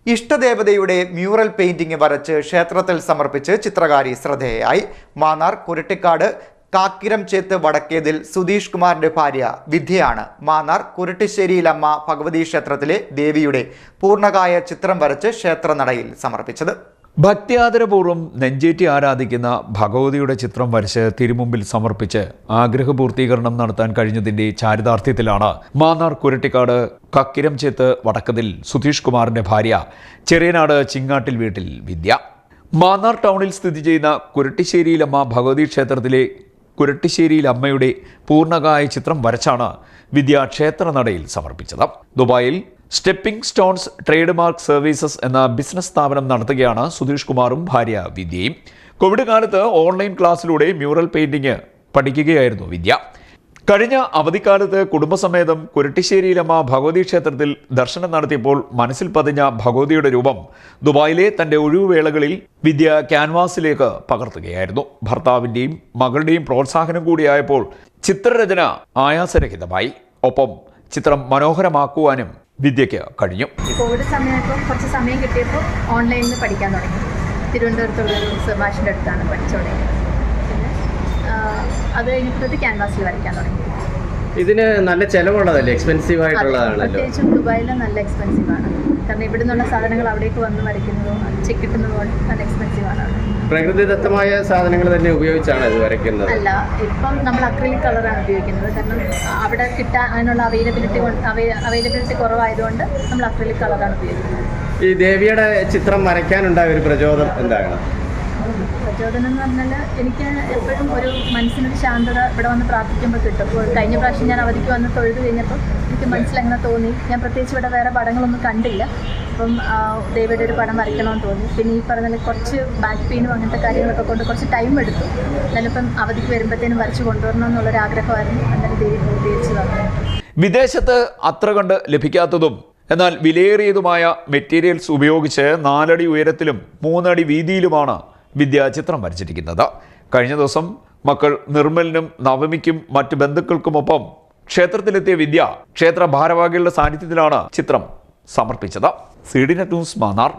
ഇഷ്ടദേവതയുടെ mural painting വരച്ച് ക്ഷേത്രത്തിൽ സമർപ്പിച്ച് ചിത്രകാരി ശ്രദ്ധേയയായി. മാന്നാർ കുരട്ടിക്കാട് കാക്കിരംചേത്ത് വടക്കേതിൽ സുധീഷ് കുമാറിന്റെ ഭാര്യ വിദ്യയാണ് മാന്നാർ കുരട്ടിശ്ശേരിയിലമ്മ ഭഗവതി ക്ഷേത്രത്തിലെ ദേവിയുടെ പൂർണ്ണകായ ചിത്രം വരച്ച് ക്ഷേത്രനടയിൽ സമർപ്പിച്ചത്. ഭക്തിയാദരപൂർവ്വം നെഞ്ചേറ്റി ആരാധിക്കുന്ന ഭഗവതിയുടെ ചിത്രം വരച്ച് തിരുമുമ്പിൽ സമർപ്പിച്ച് ആഗ്രഹപൂർത്തീകരണം നടത്താൻ കഴിഞ്ഞതിന്റെ ചാരിതാർത്ഥ്യത്തിലാണ് മാന്നാർ കുരട്ടിക്കാട് കക്കിരംചേത്ത് വടക്കതിൽ സുധീഷ് കുമാറിന്റെ ഭാര്യ ചെറിയനാട് ചിങ്ങാട്ടിൽ വീട്ടിൽ വിദ്യ. മാന്നാർ ടൗണിൽ സ്ഥിതി ചെയ്യുന്ന കുരട്ടിശ്ശേരിയിലമ്മ ഭഗവതി ക്ഷേത്രത്തിലെ കുരട്ടിശ്ശേരിയിലമ്മയുടെ പൂർണ്ണകായ ചിത്രം വരച്ചാണ് വിദ്യ ക്ഷേത്രനടയിൽ സമർപ്പിച്ചത്. ദുബായിൽ stepping stones trade mark services എന്ന ബിസിനസ് സ്ഥാപനം നടത്തുകയാണ് സുധീഷ് കുമാറും ഭാര്യ വിദ്യയും. കോവിഡ് കാലത്ത് ഓൺലൈൻ ക്ലാസ്സിലൂടെ മ്യൂറൽ പെയിന്റിംഗ് പഠിക്കുകയായിരുന്നു വിദ്യ. കഴിഞ്ഞ അവധിക്കാലത്ത് കുടുംബസമേതം കുരട്ടിശ്ശേരിയിലമ്മ ഭഗവതി ക്ഷേത്രത്തിൽ ദർശനം നടത്തിയപ്പോൾ മനസ്സിൽ പതിഞ്ഞ ഭഗവതിയുടെ രൂപം ദുബായിലെ തന്റെ ഒഴിവുവേളകളിൽ വിദ്യ ക്യാൻവാസിലേക്ക് പകർത്തുകയായിരുന്നു. ഭർത്താവിന്റെയും മകളുടെയും പ്രോത്സാഹനം കൂടിയായപ്പോൾ ചിത്രരചന ആയാസരഹിതമായി. ഒപ്പം ചിത്രം മനോഹരമാക്കുവാനും വിദ്യയ്ക്ക് കഴിഞ്ഞു. കോവിഡ് സമയത്ത് കുറച്ച് സമയം കിട്ടിയപ്പോൾ ഓൺലൈനിൽ പഠിക്കാൻ തുടങ്ങി. തിരുവനന്തപുരത്തുള്ളൊരു സുഭാഷിൻ്റെ അടുത്താണ് പഠിച്ചു തുടങ്ങിയത്. പിന്നെ അത് കഴിഞ്ഞിട്ട് ക്യാൻവാസിൽ വരയ്ക്കാൻ തുടങ്ങി. ഇതിന് നല്ല ചിലവുള്ളതല്ലേ, എക്സ്പെൻസീവ് ആയിട്ടുള്ളതാണല്ലോ. പ്രത്യേകിച്ചും ദുബായിൽ നല്ല എക്സ്പെൻസീവ് ആണ്. കാരണം ഇവിടെ നിന്നുള്ള സാധനങ്ങൾ അവിടേക്ക് വന്ന് വരയ്ക്കുന്നതോ കിട്ടുന്നതോ നല്ല എക്സ്പെൻസീവ് ആണ്. പ്രകൃതിദത്തമായ സാധനങ്ങൾ തന്നെ ഉപയോഗിച്ചാണ് ഇത് വരയ്ക്കുന്നത്? അല്ല, ഇപ്പം നമ്മൾ അക്രിലിക് കളറാണ് ഉപയോഗിക്കുന്നത്. കാരണം അവിടെ കിട്ടാൻ അതിനുള്ള അവൈലബിലിറ്റി കുറവായതുകൊണ്ട് നമ്മൾ അക്രിലിക് കളറാണ് ഉപയോഗിക്കുന്നത്. ഈ ദേവിയുടെ ചിത്രം വരയ്ക്കാനുണ്ടായ ഒരു പ്രചോദനം എന്താണ്? പ്രചോദനം എന്ന് പറഞ്ഞാൽ എനിക്ക് എപ്പോഴും ഒരു മനസ്സിനൊരു ശാന്തത ഇവിടെ വന്ന് പ്രാർത്ഥിക്കുമ്പോൾ കിട്ടും. കഴിഞ്ഞ പ്രാവശ്യം ഞാൻ അവധിക്ക് വന്ന് തൊഴുത് കഴിഞ്ഞപ്പോൾ എനിക്ക് മനസ്സിലെങ്ങനെ തോന്നി. ഞാൻ പ്രത്യേകിച്ച് ഇവിടെ വേറെ പടങ്ങളൊന്നും കണ്ടില്ല. അപ്പം ദേവിയുടെ ഒരു പടം വരയ്ക്കണമെന്ന് തോന്നി. പിന്നെ ഈ പറഞ്ഞ കുറച്ച് ബാക്ക് പെയിനും അങ്ങനത്തെ കാര്യങ്ങളൊക്കെ കൊണ്ട് കുറച്ച് ടൈം എടുത്തു. എന്നാലിപ്പം അവധിക്ക് വരുമ്പോഴത്തേനും വരച്ച് കൊണ്ടുവരണം എന്നുള്ളൊരാഗ്രഹമായിരുന്നു. എന്നാലും ദേവി പൂർത്തീകരിച്ചു തന്നു. വിദേശത്ത് അത്ര കണ്ട് ലഭിക്കാത്തതും എന്നാൽ വിലയേറിയതുമായ മെറ്റീരിയൽസ് ഉപയോഗിച്ച് 4 അടി ഉയരത്തിലും 3 അടി വീതിയിലുമാണ് വിദ്യ ചിത്രം വരച്ചിരിക്കുന്നത്. കഴിഞ്ഞ ദിവസം മക്കൾ നിർമ്മലിനും നവമിക്കും മറ്റ് ബന്ധുക്കൾക്കുമൊപ്പം ക്ഷേത്രത്തിലെത്തിയ വിദ്യ ക്ഷേത്ര ഭാരവാഹികളുടെ സാന്നിധ്യത്തിലാണ് ചിത്രം സമർപ്പിച്ചത്. CDNet news Mannar.